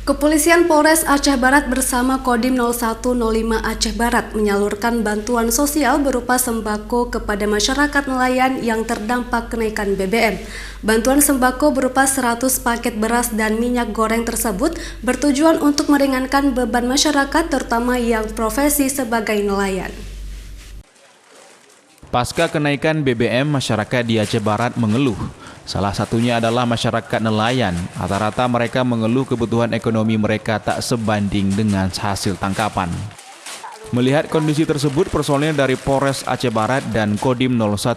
Kepolisian Polres Aceh Barat bersama Kodim 0105 Aceh Barat menyalurkan bantuan sosial berupa sembako kepada masyarakat nelayan yang terdampak kenaikan BBM. Bantuan sembako berupa 100 paket beras dan minyak goreng tersebut bertujuan untuk meringankan beban masyarakat terutama yang profesi sebagai nelayan. Pasca kenaikan BBM, masyarakat di Aceh Barat mengeluh. Salah satunya adalah masyarakat nelayan. Rata-rata mereka mengeluh kebutuhan ekonomi mereka tak sebanding dengan hasil tangkapan. Melihat kondisi tersebut, personel dari Polres Aceh Barat dan Kodim 0105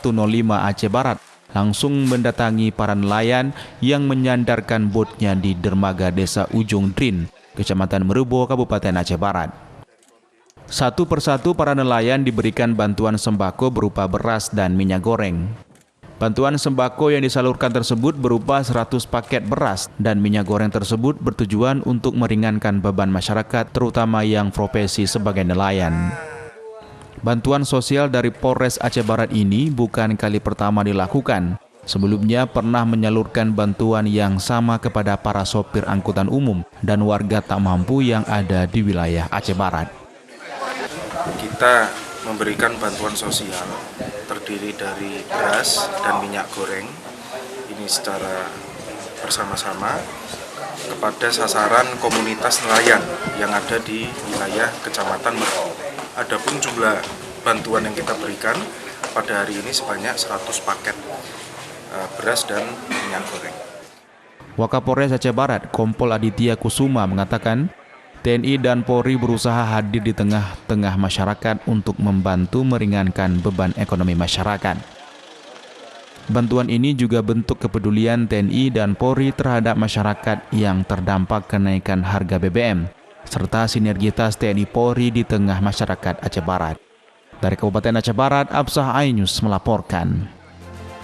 Aceh Barat langsung mendatangi para nelayan yang menyandarkan botnya di dermaga Desa Ujung Drin, Kecamatan Merubo, Kabupaten Aceh Barat. Satu persatu para nelayan diberikan bantuan sembako berupa beras dan minyak goreng. Bantuan sembako yang disalurkan tersebut berupa 100 paket beras dan minyak goreng tersebut bertujuan untuk meringankan beban masyarakat terutama yang profesi sebagai nelayan. Bantuan sosial dari Polres Aceh Barat ini bukan kali pertama dilakukan. Sebelumnya pernah menyalurkan bantuan yang sama kepada para sopir angkutan umum dan warga tak mampu yang ada di wilayah Aceh Barat. Kita memberikan bantuan sosial terdiri dari beras dan minyak goreng ini secara bersama-sama kepada sasaran komunitas nelayan yang ada di wilayah Kecamatan Merubo. Adapun jumlah bantuan yang kita berikan pada hari ini sebanyak 100 paket beras dan minyak goreng. Wakapolres Aceh Barat, Kompol Aditya Kusuma mengatakan, TNI dan Polri berusaha hadir di tengah-tengah masyarakat untuk membantu meringankan beban ekonomi masyarakat. Bantuan ini juga bentuk kepedulian TNI dan Polri terhadap masyarakat yang terdampak kenaikan harga BBM, serta sinergitas TNI Polri di tengah masyarakat Aceh Barat. Dari Kabupaten Aceh Barat, Absah Ainus melaporkan.